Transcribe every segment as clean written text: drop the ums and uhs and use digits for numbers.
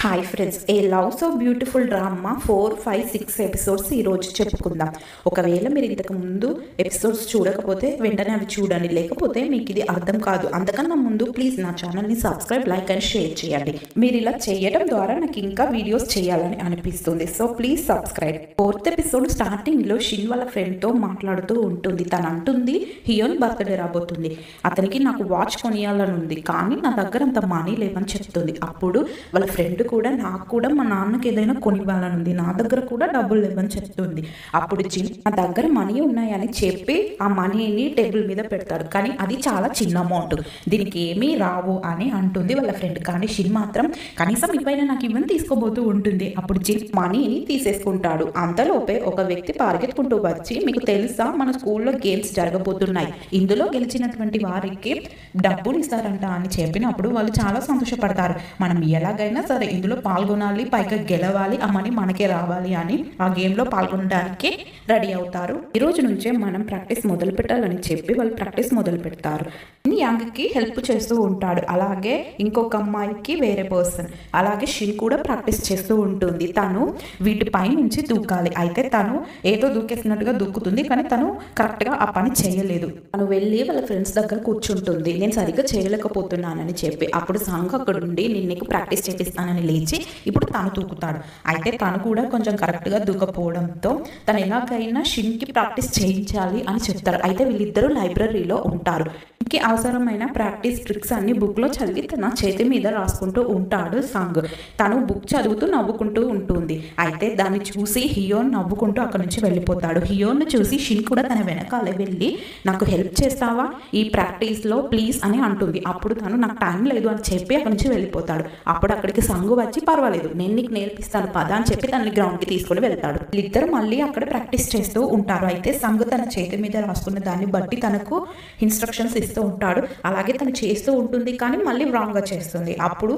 Hi friends, A love so beautiful drama 4, 5, 6 episodes ఈరోజు చెప్పుకుందాం. ఒకవేళ మీరు ఇంతకు ముందు ఎపిసోడ్స్ చూడకపోతే వెంటనే అవి చూడండి, లేకపోతే మీకు ఇది అర్థం కాదు. అంతకన్నా ముందు ప్లీజ్ నా ఛానల్ని సబ్స్క్రైబ్, లైక్ అండ్ షేర్ చేయండి. మీరు ఇలా చేయడం ద్వారా నాకు ఇంకా వీడియోస్ చేయాలని అనిపిస్తుంది. So please subscribe. 4th episode స్టార్టింగ్లో షిన్ వాళ్ళ ఫ్రెండ్తో మాట్లాడుతూ ఉంటుంది. తను అంటుంది హియోన్ బర్త్డే రాబోతుంది, అతనికి నాకు వాచ్ కొనియాలని ఉంది, కానీ నా దగ్గర అంత మనీ లేవని చెప్తుంది. అప్పుడు వాళ్ళ ఫ్రెండ్ కూడా నాకు కూడా మా నాన్నకి ఏదైనా కొనివ్వాలని ఉంది, నా దగ్గర కూడా డబ్బులు లేవని చెప్తుంది. అప్పుడు జిన్ నా దగ్గర మనీ ఉన్నాయని చెప్పి ఆ మనీని టేబుల్ మీద పెడతాడు, కానీ అది చాలా చిన్న అమౌంట్, దీనికి ఏమీ రావు అని అంటుంది వాళ్ళ ఫ్రెండ్. కానీ షిన్ మాత్రం కనీసం ఇపైన నాకు ఇవన్నీ తీసుకోబోతూ ఉంటుంది. అప్పుడు జిన్ మనీని తీసేసుకుంటాడు. అంతలోపే ఒక వ్యక్తి పరిగెత్తుకుంటూ వచ్చి, మీకు తెలుసా మన స్కూల్లో గేమ్స్ జరగబోతున్నాయి, ఇందులో గెలిచినటువంటి వారికి డబ్బులు ఇస్తారంట అని చెప్పినప్పుడు వాళ్ళు చాలా సంతోషపడతారు. మనం ఎలాగైనా సరే ఇందులో పాల్గొనాలి, పైగా గెలవాలి, ఆ మనీ మనకే రావాలి అని ఆ గేమ్లో పాల్గొనడానికి రెడీ అవుతారు. ఈ రోజు నుంచే మనం ప్రాక్టీస్ మొదలు పెట్టాలని చెప్పి వాళ్ళు ప్రాక్టీస్ మొదలు పెడతారు. యాంగ్కి హెల్ప్ చేస్తూ ఉంటాడు, అలాగే ఇంకొక అమ్మాయికి వేరే పర్సన్, అలాగే షిన్ కూడా ప్రాక్టీస్ చేస్తూ ఉంటుంది. తను వీటిపై నుంచి దూకాలి, అయితే తను ఏదో దూకేసినట్టుగా దూకుతుంది, కానీ తను కరెక్ట్గా ఆ పని చేయలేదు. తను వెళ్ళి వాళ్ళ ఫ్రెండ్స్ దగ్గర కూర్చుంటుంది, నేను సరిగ్గా చేయలేకపోతున్నానని చెప్పి. అప్పుడు సంఘ్ అక్కడ ఉండి నేను నీకు ప్రాక్టీస్ చేపిస్తానని లేచి ఇప్పుడు తను దూకుతాడు. అయితే తను కూడా కొంచెం కరెక్ట్గా దూకపోవడంతో తను ఎలాగైనా షిన్కి ప్రాక్టీస్ చేయించాలి అని చెప్తారు. అయితే వీళ్ళిద్దరూ లైబ్రరీలో ఉంటారు. అవసరమైన ప్రాక్టీస్ ట్రిక్స్ అన్ని బుక్లో చదివి తన చేతి మీద రాసుకుంటూ ఉంటాడు సంఘ్. తను బుక్ చదువుతూ నవ్వుకుంటూ ఉంటుంది. అయితే దాన్ని చూసి హియోన్ నవ్వుకుంటూ అక్కడ నుంచి వెళ్ళిపోతాడు. హియోన్ చూసి షిన్ కూడా తన వెనకాలే వెళ్ళి నాకు హెల్ప్ చేస్తావా ఈ ప్రాక్టీస్లో ప్లీజ్ అని అంటుంది. అప్పుడు తను నాకు టైం లేదు అని చెప్పి అక్కడి నుంచి వెళ్ళిపోతాడు. అప్పుడు అక్కడికి సంఘ్ వచ్చి పర్వాలేదు నేను నీకు నేర్పిస్తాను పద అని చెప్పి తనని గ్రౌండ్కి తీసుకుని వెళ్తాడు. వీళ్ళిద్దరు మళ్ళీ అక్కడ ప్రాక్టీస్ చేస్తూ ఉంటారు. అయితే సంఘ్ తన చేతి మీద రాసుకున్న దాన్ని బట్టి తనకు ఇన్స్ట్రక్షన్స్ ఇస్తూ ఉంటాడు. అలాగే తను చేస్తూ ఉంటుంది, కానీ మళ్ళీ రాంగ్ గా చేస్తుంది. అప్పుడు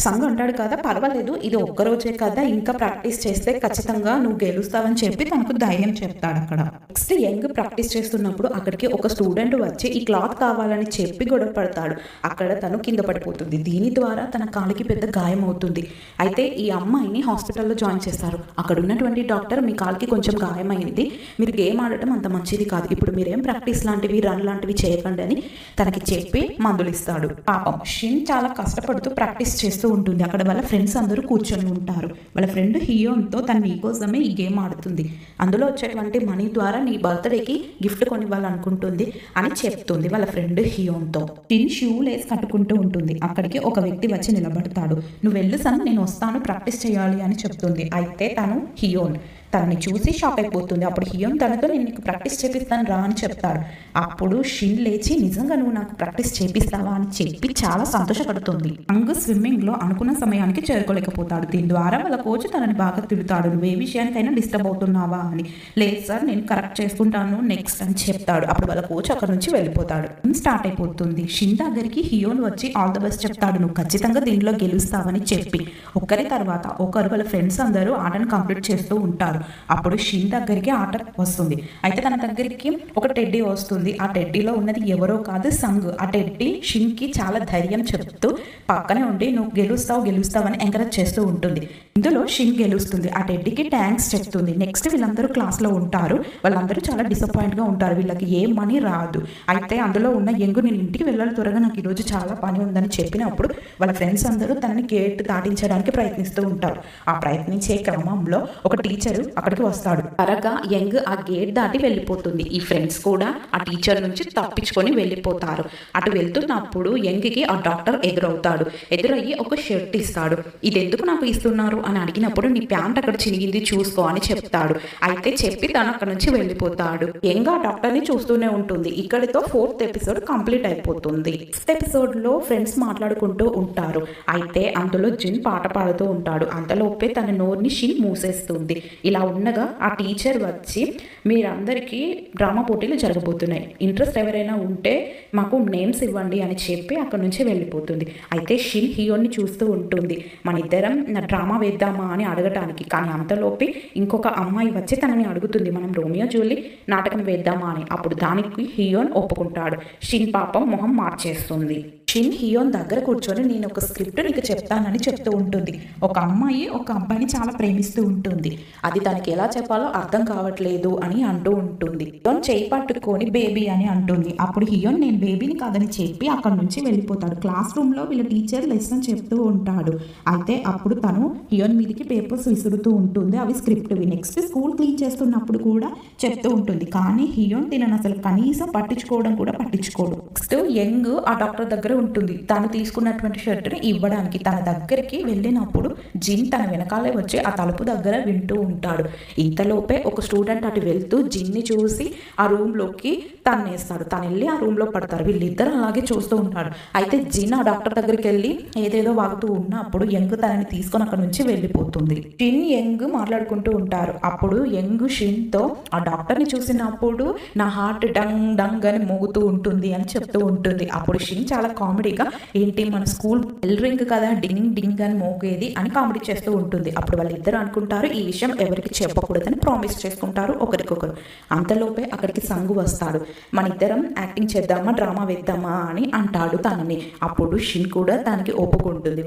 సంఘ్ అంటాడు కదా పర్వాలేదు ఇది ఒక్కరోజే కదా, ఇంకా ప్రాక్టీస్ చేస్తే ఖచ్చితంగా నువ్వు గెలుస్తావని చెప్పి తనకు ధైర్యం చెప్తాడు. అక్కడ నెక్స్ట్ యంగ్ ప్రాక్టీస్ చేస్తున్నప్పుడు అక్కడికి ఒక స్టూడెంట్ వచ్చి ఈ క్లాత్ కావాలని చెప్పి గొడవ పడతాడు. అక్కడ తను కింద పడిపోతుంది. దీని ద్వారా తన కాలికి పెద్ద గాయం అవుతుంది. అయితే ఈ అమ్మాయిని హాస్పిటల్లో జాయిన్ చేస్తారు. అక్కడ ఉన్నటువంటి డాక్టర్ మీ కాలికి కొంచెం గాయమైంది, మీరు గేమ్ ఆడటం అంత మంచిది కాదు, ఇప్పుడు మీరేం ప్రాక్టీస్ లాంటివి రన్ లాంటివి చేయకండి అని తనకి చెప్పి మందులు ఇస్తాడు. పాపం షిన్ చాలా కష్టపడుతూ ప్రాక్టీస్ చేస్తూ ఉంటుంది. అక్కడ వాళ్ళ ఫ్రెండ్స్ అందరూ కూర్చొని ఉంటారు. వాళ్ళ ఫ్రెండ్ హియోన్తో తను నీకోసమే ఈ గేమ్ ఆడుతుంది, అందులో వచ్చేటువంటి మనీ ద్వారా నీ బర్త్డేకి గిఫ్ట్ కొనివ్వాలనుకుంటుంది అని చెప్తుంది వాళ్ళ ఫ్రెండ్ హియోన్తో. షిన్ షూ లేస్ కట్టుకుంటూ ఉంటుంది. అక్కడికి ఒక వ్యక్తి వచ్చి నిలబడతాడు. నువ్వు వెళ్ళు సన్, నేను వస్తాను ప్రాక్టీస్ చేయాలి అని చెప్తుంది. అయితే తను హియోన్ తనని చూసి షాక్ అయిపోతుంది. అప్పుడు హియోన్ తనతో నేను నీకు ప్రాక్టీస్ చేపిస్తాను రా అని చెప్తాడు. అప్పుడు షిన్ లేచి నిజంగా నువ్వు నాకు ప్రాక్టీస్ చేపిస్తావా అని చెప్పి చాలా సంతోషపడుతుంది. అంగ్ స్విమ్మింగ్ లో అనుకున్న సమయానికి చేరుకోలేకపోతాడు. దీని ద్వారా వాళ్ళ కోచ్ తనని బాగా తిడతాడు, నువ్వు ఏ విషయానికైనా డిస్టర్బ్ అవుతున్నావా అని. లేదు సార్ నేను కరెక్ట్ చేసుకుంటాను నెక్స్ట్ అని చెప్తాడు. అప్పుడు వాళ్ళ కోచ్ అక్కడ నుంచి వెళ్ళిపోతాడు. స్టార్ట్ అయిపోతుంది. షిన్ దగ్గరికి హియోన్ వచ్చి ఆల్ ద బెస్ట్ చెప్తాడు, నువ్వు ఖచ్చితంగా దీనిలో గెలుస్తావని చెప్పి. ఒకరి తర్వాత ఒకరు వాళ్ళ ఫ్రెండ్స్ అందరూ ఆటను కంప్లీట్ చేస్తూ ఉంటారు. అప్పుడు షిన్ దగ్గరికి ఆట వస్తుంది. అయితే తన దగ్గరికి ఒక టెడ్డీ వస్తుంది. ఆ టెడ్డీలో ఉన్నది ఎవరో కాదు సంఘ్. ఆ టెడ్డీ షిన్ కి చాలా ధైర్యం చెప్తూ పక్కనే ఉండి నువ్వు గెలుస్తావు అని ఎంకరేజ్ చేస్తూ ఉంటుంది. ఇందులో షిన్ గెలుస్తుంది. ఆ టెడ్డీకి థ్యాంక్స్ చెప్తుంది. నెక్స్ట్ వీళ్ళందరూ క్లాస్ లో ఉంటారు. వాళ్ళందరూ చాలా డిసప్పాయింట్ గా ఉంటారు, వీళ్ళకి ఏం మనీ రాదు. అయితే అందులో ఉన్న యంగు నేను ఇంటికి వెళ్ళాలి త్వరగా, నాకు ఈరోజు చాలా పని ఉందని చెప్పినప్పుడు వాళ్ళ ఫ్రెండ్స్ అందరూ తనని గేట్ దాటించడానికి ప్రయత్నిస్తూ ఉంటారు. ఆ ప్రయత్నించే క్రమంలో ఒక టీచరు అక్కడికి వస్తాడు. త్వరగా యంగ్ ఆ గేట్ దాటి వెళ్ళిపోతుంది. ఈ ఫ్రెండ్స్ కూడా ఆ టీచర్ నుంచి తప్పించుకొని వెళ్ళిపోతారు. అటు వెళ్తున్నప్పుడు యంగ్కి ఆ డాక్టర్ ఎదురవుతాడు. ఎదురయ్యి ఒక షర్ట్ ఇస్తాడు. ఇది ఎందుకు నాకు ఇస్తున్నారు అని అడిగినప్పుడు నీ ప్యాంట్ అక్కడ చినిగింది చూసుకో అని చెప్తాడు. అయితే చెప్పి తను అక్కడ నుంచి వెళ్ళిపోతాడు. యంగ్ ఆ డాక్టర్ ని చూస్తూనే ఉంటుంది. ఇక్కడితో 4th ఎపిసోడ్ కంప్లీట్ అయిపోతుంది. 6th ఎపిసోడ్ లో ఫ్రెండ్స్ మాట్లాడుకుంటూ ఉంటారు. అయితే అందులో జిన్ పాట పాడుతూ ఉంటాడు. అంతలోపే తన నోరుని షిన్ మూసేస్తుంది. ఇలా ఉండగా ఆ టీచర్ వచ్చి మీరందరికీ డ్రామా పోటీలు జరగబోతున్నాయి, ఇంట్రెస్ట్ ఎవరైనా ఉంటే మాకు నేమ్స్ ఇవ్వండి అని చెప్పి అక్కడ నుంచి వెళ్ళిపోతుంది. అయితే షిన్ హియోన్ని చూస్తూ ఉంటుంది. మన ఇద్దరం డ్రామా వేద్దామా అని అడగటానికి. కానీ అంతలోపే ఇంకొక అమ్మాయి వచ్చి తనని అడుగుతుంది, మనం రోమియో జూలీ నాటకం వేద్దామా అని. అప్పుడు దానికి హియోన్ ఒప్పుకుంటాడు. షిన్ పాపం మొహం మార్చేస్తుంది. షిన్ హియోన్ దగ్గర కూర్చొని నేను ఒక స్క్రిప్ట్ నీకు చెప్తానని చెప్తూ ఉంటుంది. ఒక అమ్మాయి ఒక అబ్బాయిని చాలా ప్రేమిస్తూ ఉంటుంది. అది తనకి ఎలా చెప్పాలో అర్థం కావట్లేదు అని అంటూ ఉంటుంది. హియోన్ చేయి పట్టుకొని బేబీ అని అంటుంది. అప్పుడు హియోన్ నేను బేబీని కాదని చెప్పి అక్కడ నుంచి వెళ్ళిపోతాడు. క్లాస్ రూమ్ లో వీళ్ళ టీచర్ లెసన్ చెప్తూ ఉంటాడు. అయితే అప్పుడు తను హియోన్ మీదకి పేపర్స్ విసురుతూ ఉంటుంది. అవి స్క్రిప్ట్వి. నెక్స్ట్ స్కూల్ క్లీన్ చేస్తున్నప్పుడు కూడా చెప్తూ ఉంటుంది. కానీ హియోన్ తినను అసలు కనీసం పట్టించుకోవడం కూడా పట్టించుకోడు. నెక్స్ట్ యంగ్ ఆ డాక్టర్ దగ్గర ఉంటుంది. తను తీసుకున్నటువంటి షర్ట్ని ఇవ్వడానికి తన దగ్గరికి వెళ్ళినప్పుడు జిన్ తన వెనకాలే వచ్చి ఆ తలుపు దగ్గర వింటూ ఉంటాడు. ఇంతలోపే ఒక స్టూడెంట్ అటు వెళ్తూ జిన్ని చూసి ఆ రూమ్ లోకి తన్నేస్తాడు. తను వెళ్ళి ఆ రూమ్ లో పడతారు. వీళ్ళిద్దరు అలాగే చూస్తూ ఉంటాడు. అయితే జిన్ ఆ డాక్టర్ దగ్గరికి వెళ్ళి ఏదేదో వాగుతూ ఉన్నప్పుడు యంగ్ తనని తీసుకొని అక్కడ నుంచి వెళ్ళిపోతుంది. షిన్ యంగ్ మాట్లాడుకుంటూ ఉంటారు. అప్పుడు యంగ్ షిన్ తో ఆ డాక్టర్ ని చూసినప్పుడు నా హార్ట్ డంగ్ డంగ్ అని మోగుతూ ఉంటుంది అని చెప్తూ ఉంటుంది. అప్పుడు షిన్ చాలా కామెడీగా ఏంటి మన స్కూల్ బెల్ రింగ్ కదా డింగ్ డింగ్ అని మోగేది అని కామెడీ చేస్తూ ఉంటుంది. అప్పుడు వాళ్ళిద్దరు అనుకుంటారు ఈ విషయం ఎవరికి చెప్పకూడదని ప్రామిస్ చేసుకుంటారు ఒకరికొకరు. అంతలోపే అక్కడికి సంగు వస్తాడు. మన ఇద్దరం యాక్టింగ్ చేద్దామా డ్రామా వేద్దామా అని అంటాడు తనని. అప్పుడు షిన్ కూడా తనకి ఒప్పుకుంటుంది.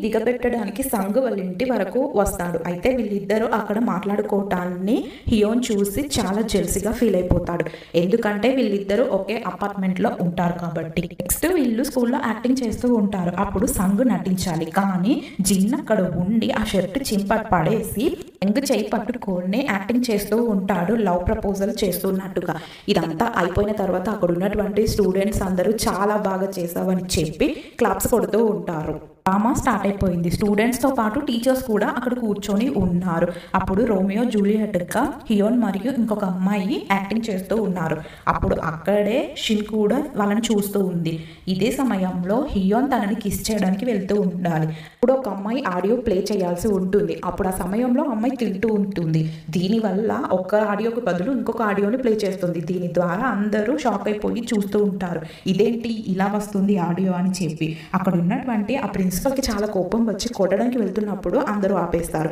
దిగబెట్టడానికి సంగు వాళ్ళ ఇంటి వరకు వస్తాడు. అయితే వీళ్ళిద్దరూ అక్కడ మాట్లాడుకోవటాన్ని హియోన్ చూసి చాలా జెల్సీగా ఫీల్ అయిపోతాడు. ఎందుకంటే వీళ్ళిద్దరూ ఒకే అపార్ట్మెంట్ లో ఉంటారు కాబట్టి. నెక్స్ట్ వీళ్ళు స్కూల్లో యాక్టింగ్ చేస్తూ ఉంటారు. అప్పుడు సంగు నటించాలి. కానీ జిన్ అక్కడ ఉండి ఆ షర్ట్ చింపట్ పడేసి యంగ్ చేయి పట్టుకొని యాక్టింగ్ చేస్తూ ఉంటాడు. లవ్ ప్రపోజల్ చేస్తున్నట్టుగా. ఇదంతా అయిపోయిన తర్వాత అక్కడ ఉన్నటువంటి స్టూడెంట్స్ అందరూ చాలా బాగా చేసావని చెప్పి క్లాప్స్ కొడుతూ ఉంటారు. డ్రామా స్టార్ట్ అయిపోయింది. స్టూడెంట్స్ తో పాటు టీచర్స్ కూడా అక్కడ కూర్చొని ఉన్నారు. అప్పుడు రోమియో జూలియట్ గా హియోన్ మరియు ఇంకొక అమ్మాయి యాక్టింగ్ చేస్తూ ఉన్నారు. అప్పుడు అక్కడే షిన్ కూడా వాళ్ళని చూస్తూ ఉంది. ఇదే సమయంలో హియోన్ తనని కిస్ చేయడానికి వెళ్తూ ఉండాలి. అప్పుడు ఒక అమ్మాయి ఆడియో ప్లే చేయాల్సి ఉంటుంది. అప్పుడు ఆ సమయంలో అమ్మాయి తింటూ ఉంటుంది. దీనివల్ల ఒక ఆడియోకి బదులు ఇంకొక ఆడియోని ప్లే చేస్తుంది. దీని ద్వారా అందరూ షాక్ అయిపోయి చూస్తూ ఉంటారు. ఇదేంటి ఇలా వస్తుంది ఆడియో అని చెప్పి. అక్కడ ఉన్నటువంటి ఆ ప్రిన్సిపల్కి చాలా కోపం వచ్చి కొట్టడానికి వెళ్తున్నప్పుడు అందరూ ఆపేస్తారు.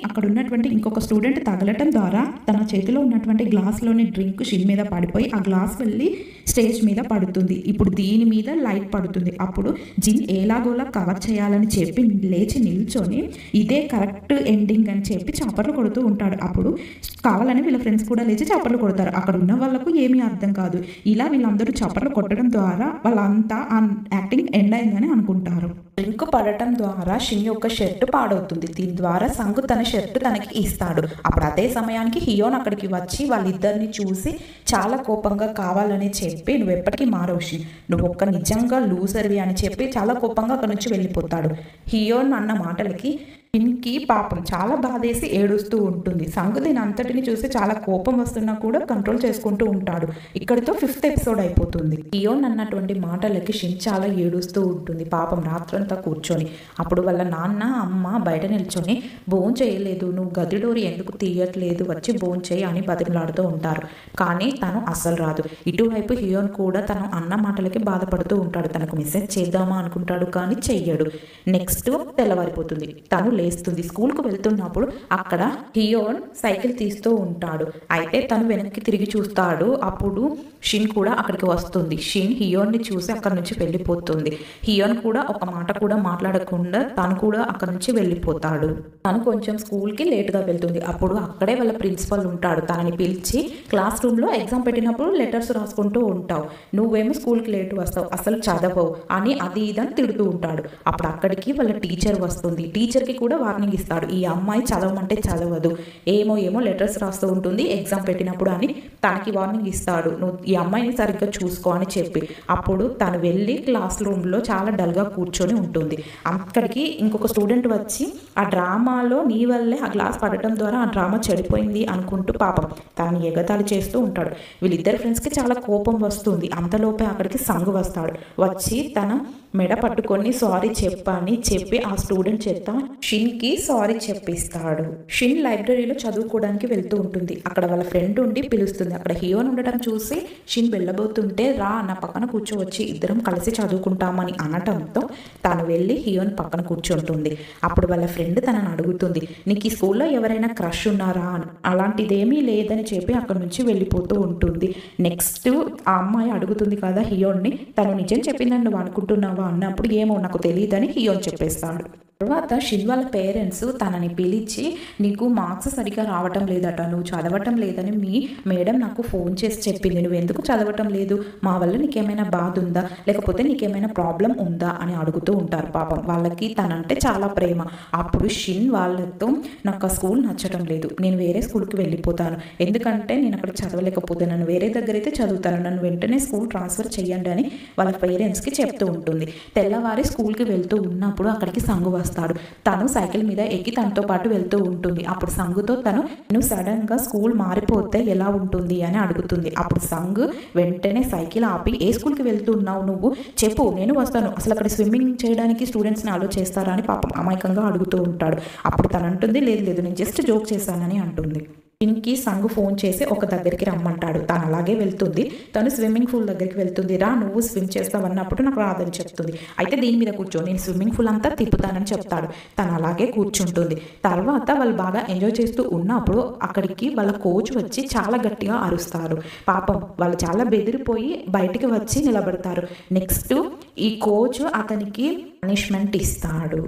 అక్కడ ఉన్నటువంటి ఇంకొక స్టూడెంట్ తగలటం ద్వారా తన చేతిలో ఉన్నటువంటి గ్లాస్లోని డ్రింక్ షిన్ మీద పడిపోయి ఆ గ్లాస్ వెళ్ళి స్టేజ్ మీద పడుతుంది. ఇప్పుడు దీని మీద లైట్ పడుతుంది. అప్పుడు జిన్ ఎలాగోలా కవర్ చేయాలని చెప్పి లేచి నిల్చొని ఇదే కరెక్ట్ ఎండింగ్ అని చెప్పి చప్పట్లు కొడుతూ ఉంటాడు. అప్పుడు కావాలని వీళ్ళ ఫ్రెండ్స్ కూడా లేచి చప్పట్లు కొడతారు. అక్కడ ఉన్న వాళ్ళకు ఏమీ అర్థం కాదు. ఇలా వీళ్ళందరూ చప్పట్లు కొట్టడం ద్వారా వాళ్ళంతా ఆ యాక్టింగ్ ఎండ్ అయిందని అనుకుంటారు. డ్రింక్ పడటం ద్వారా షిన్ యొక్క షర్ట్ పాడవుతుంది. దీని ద్వారా సంగు తన షర్ట్ తనకి ఇస్తాడు. అప్పుడు అదే సమయానికి హియోన్ అక్కడికి వచ్చి వాళ్ళిద్దరిని చూసి చాలా కోపంగా కావాలని చెప్పి నువ్వు ఎప్పటికీ మారవు షిన్, నువ్వు ఒక్క నిజంగా లూజర్వి అని చెప్పి చాలా కోపంగా అక్కడి నుంచి వెళ్ళిపోతాడు. హియోన్ అన్న మాటలకి షిన్కి పాపం చాలా బాధేసి ఏడుస్తూ ఉంటుంది. సంగు దీని అంతటిని చూసి చాలా కోపం వస్తున్నా కూడా కంట్రోల్ చేసుకుంటూ ఉంటాడు. ఇక్కడితో 5th ఎపిసోడ్ అయిపోతుంది. హియోన్ అన్నటువంటి మాటలకి షిన్ చాలా ఏడుస్తూ ఉంటుంది. పాపం రాత్రంతా కూర్చొని. అప్పుడు వాళ్ళ నాన్న అమ్మ బయట నిల్చొని భోం చేయలేదు, నువ్వు గది డోర్ ఎందుకు తీయట్లేదు, వచ్చి భోం చేయి అని బతిమలాడుతూ ఉంటారు. కానీ తను అస్సలు రాదు. ఇటువైపు హియోన్ కూడా తను అన్న మాటలకి బాధపడుతూ ఉంటాడు. తనకు మెసేజ్ చేద్దామా అనుకుంటాడు కానీ చెయ్యడు. నెక్స్ట్ తెల్లవారిపోతుంది. తను లేస్తుంది. స్కూల్కు వెళ్తున్నప్పుడు అక్కడ హియోన్ సైకిల్ తీస్తూ ఉంటాడు. అయితే తను వెనక్కి తిరిగి చూస్తాడు. అప్పుడు షిన్ కూడా అక్కడికి వస్తుంది. షిన్ హియోన్ని చూసి అక్కడి నుంచి వెళ్ళిపోతుంది. హియోన్ కూడా ఒక మాట కూడా మాట్లాడకుండా తను కూడా అక్కడి నుంచి వెళ్ళిపోతాడు. తను కొంచెం స్కూల్కి లేట్గా వెళ్తుంది. అప్పుడు అక్కడే వాళ్ళ ప్రిన్సిపల్ ఉంటాడు. తనని పిలిచి క్లాస్ రూమ్లో ఎగ్జామ్ పెట్టినప్పుడు లెటర్స్ రాసుకుంటూ ఉంటావు, నువ్వేమో స్కూల్కి లేట్ వస్తావు, అసలు చదవవు అని అది ఇదని తిడుతూ ఉంటాడు. అప్పుడు అక్కడికి వాళ్ళ టీచర్ వస్తుంది. టీచర్కి కూడా వార్నింగ్ ఇస్తాడు. ఈ అమ్మాయి చదవమంటే చదవదు, ఏమో లెటర్స్ రాస్తూ ఉంటుంది ఎగ్జామ్ పెట్టినప్పుడు అని తనకి వార్నింగ్ ఇస్తాడు. నువ్వు ఈ అమ్మాయిని సరిగ్గా చూసుకో అని చెప్పి. అప్పుడు తను వెళ్ళి క్లాస్ రూమ్లో చాలా డల్గా కూర్చొని ఉంటుంది. అక్కడికి ఇంకొక స్టూడెంట్ వచ్చి ఆ డ్రామాలో నీ వల్లే ఆ గ్లాస్ పడటం ద్వారా ఆ డ్రామా చెడిపోయింది అనుకుంటూ పాపం తనని ఎగతాళి చేస్తూ ఉంటాడు. వీళ్ళిద్దరు ఫ్రెండ్స్కి చాలా కోపం వస్తుంది. అంతలోపే అక్కడికి సంగు వస్తాడు. వచ్చి తన మెడ పట్టుకొని సారీ చెప్పని చెప్పి ఆ స్టూడెంట్ చేత షిన్కి సారీ చెప్పిస్తాడు. షిన్ లైబ్రరీలో చదువుకోవడానికి వెళ్తూ ఉంటుంది. అక్కడ వాళ్ళ ఫ్రెండ్ ఉండి పిలుస్తుంది. అక్కడ హియోన్ ఉండటం చూసి షిన్ వెళ్ళబోతుంటే రా నా పక్కన కూర్చోవచ్చి ఇద్దరం కలిసి చదువుకుంటామని అనటంతో తాను వెళ్ళి హియోన్ పక్కన కూర్చుంటుంది. అప్పుడు వాళ్ళ ఫ్రెండ్ తనని అడుగుతుంది, నీకు ఈ స్కూల్లో ఎవరైనా క్రష్ ఉన్నారా అని. అలాంటిదేమీ లేదని చెప్పి అక్కడ నుంచి వెళ్ళిపోతూ ఉంటుంది. నెక్స్ట్ ఆ అమ్మాయి అడుగుతుంది కదా హియోన్ని, తను నిజం చెప్పిందని నువ్వు అనుకుంటున్నావా అన్నప్పుడు ఏమో నాకు తెలియదని హియోన్ చెప్పేస్తాడు. తర్వాత షిన్ వాళ్ళ పేరెంట్స్ తనని పిలిచి, నీకు మార్క్స్ సరిగ్గా రావటం లేదట, నువ్వు చదవటం లేదని మీ మేడం నాకు ఫోన్ చేసి చెప్పింది, నువ్వు ఎందుకు చదవటం లేదు, మా వల్ల నీకేమైనా బాధ ఉందా, లేకపోతే నీకేమైనా ప్రాబ్లం ఉందా అని అడుగుతూ ఉంటారు. పాపం వాళ్ళకి తనంటే చాలా ప్రేమ. అప్పుడు షిన్ వాళ్ళతో, నాకు ఆ స్కూల్ నచ్చటం లేదు, నేను వేరే స్కూల్కి వెళ్ళిపోతాను, ఎందుకంటే నేను అక్కడ చదవలేకపోతే నన్ను వేరే దగ్గర అయితే చదువుతాను, నన్ను వెంటనే స్కూల్ ట్రాన్స్ఫర్ చేయండి అని వాళ్ళ పేరెంట్స్కి చెప్తూ ఉంటుంది. తెల్లవారి స్కూల్కి వెళ్తూ ఉన్నప్పుడు అక్కడికి సంగు వస్తాడు. తను సైకిల్ మీద ఎక్కి తనతో పాటు వెళ్తూ ఉంటుంది. అప్పుడు సంగుతో నువ్వు సడన్ గా స్కూల్ మారిపోతే ఎలా ఉంటుంది అని అడుగుతుంది. అప్పుడు సంగు వెంటనే సైకిల్ ఆపి, ఏ స్కూల్కి వెళ్తున్నావు నువ్వు, చెప్పు నేను వస్తాను, అసలు అక్కడ స్విమ్మింగ్ చేయడానికి స్టూడెంట్స్ని అలో చేస్తారా అని పాపం అమాయకంగా అడుగుతూ ఉంటాడు. అప్పుడు తను అంటుంది, లేదు లేదు నేను జస్ట్ జోక్ చేశానని అంటుంది. షిన్కి సంగు ఫోన్ చేసి ఒక దగ్గరికి రమ్మంటాడు. తను అలాగే వెళ్తుంది. తను స్విమ్మింగ్ పూల్ దగ్గరికి వెళ్తుంది. రా నువ్వు స్విమ్ చేస్తావన్నప్పుడు నాకు రాదని చెప్తుంది. అయితే దీని మీద కూర్చో, నేను స్విమ్మింగ్ పూల్ అంతా తిప్పుతానని చెప్తాడు. తను అలాగే కూర్చుంటుంది. తర్వాత వాళ్ళు బాగా ఎంజాయ్ చేస్తూ ఉన్నప్పుడు అక్కడికి వాళ్ళ కోచ్ వచ్చి చాలా గట్టిగా అరుస్తారు. పాపం వాళ్ళు చాలా బెదిరిపోయి బయటికి వచ్చి నిలబడతారు. నెక్స్ట్ ఈ కోచ్ అతనికి పనిష్మెంట్ ఇస్తాడు.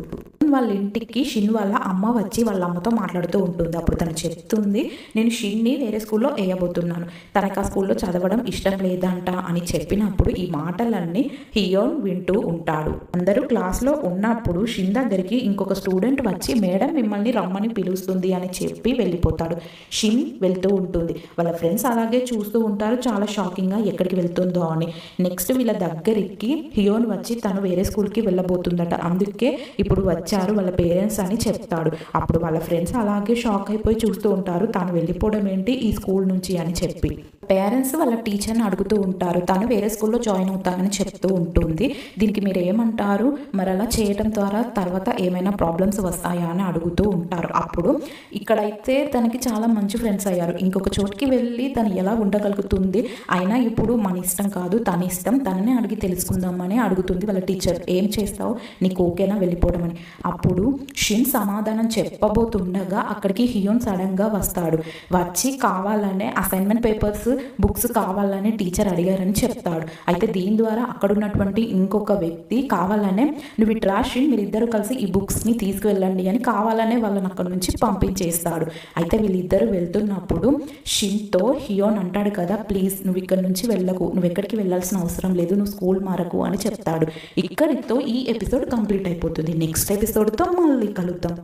వాళ్ళ ఇంటికి షిన్ వాళ్ళ అమ్మ వచ్చి వాళ్ళ అమ్మతో మాట్లాడుతూ ఉంటుంది. అప్పుడు తను చెప్తుంది, నేను షిన్ని వేరే స్కూల్లో వేయబోతున్నాను, తనకు ఆ స్కూల్లో చదవడం ఇష్టం లేదంట అని చెప్పినప్పుడు ఈ మాటలన్నీ హియోన్ వింటూ ఉంటాడు. అందరూ క్లాస్లో ఉన్నప్పుడు షిన్ దగ్గరికి ఇంకొక స్టూడెంట్ వచ్చి, మేడం మిమ్మల్ని రమ్మని పిలుస్తుంది అని చెప్పి వెళ్ళిపోతాడు. షిన్ వెళ్తూ ఉంటుంది. వాళ్ళ ఫ్రెండ్స్ అలాగే చూస్తూ ఉంటారు, చాలా షాకింగ్గా ఎక్కడికి వెళ్తుందో అని. నెక్స్ట్ వీళ్ళ దగ్గరికి హియోన్ వచ్చి తను వేరే స్కూల్కి వెళ్ళబోతుందట, అందుకే ఇప్పుడు వచ్చారు వాళ్ళ పేరెంట్స్ అని చెప్తాడు. అప్పుడు వాళ్ళ ఫ్రెండ్స్ అలాగే షాక్ అయిపోయి చూస్తూ ఉంటారు, తాను వెళ్ళిపోవడం ఏంటి ఈ స్కూల్ నుంచి అని చెప్పి. పేరెంట్స్ వాళ్ళ టీచర్ని అడుగుతూ ఉంటారు, తను వేరే స్కూల్లో జాయిన్ అవుతానని చెప్తూ ఉంటుంది. దీనికి మీరు ఏమంటారు, మరి అలా చేయడం ద్వారా తర్వాత ఏమైనా ప్రాబ్లమ్స్ వస్తాయా అని అడుగుతూ ఉంటారు. అప్పుడు ఇక్కడైతే తనకి చాలా మంచి ఫ్రెండ్స్ అయ్యారు, ఇంకొక చోటుకి వెళ్ళి తను ఎలా ఉండగలుగుతుంది, అయినా ఇప్పుడు మన ఇష్టం కాదు తన ఇష్టం, తననే అడిగి తెలుసుకుందామని అడుగుతుంది వాళ్ళ టీచర్. ఏం చేస్తావు, నీకు ఓకేనా వెళ్ళిపోవడం అని. అప్పుడు షిన్ సమాధానం చెప్పబోతుండగా అక్కడికి హియోన్ సడన్గా వస్తాడు. వచ్చి కావాలనే అసైన్మెంట్ పేపర్స్ బుక్స్ కావాలనే టీచర్ అడిగారని చెప్తాడు. అయితే దీని ద్వారా అక్కడ ఉన్నటువంటి ఇంకొక వ్యక్తి కావాలనే, నువ్వు ఇట్రా షిన్, మీరిద్దరు కలిసి ఈ బుక్స్ని తీసుకువెళ్ళండి అని కావాలనే వాళ్ళని అక్కడ నుంచి పంపించేస్తాడు. అయితే వీళ్ళిద్దరు వెళ్తున్నప్పుడు షిన్తో హియోన్ అంటాడు కదా, ప్లీజ్ నువ్వు ఇక్కడ నుంచి వెళ్ళకు, నువ్వు ఎక్కడికి వెళ్ళాల్సిన అవసరం లేదు, నువ్వు స్కూల్ మారకు అని చెప్తాడు. ఇక్కడితో ఈ ఎపిసోడ్ కంప్లీట్ అయిపోతుంది. నెక్స్ట్ ఎపిసోడ్తో మళ్ళీ కలుద్దాం.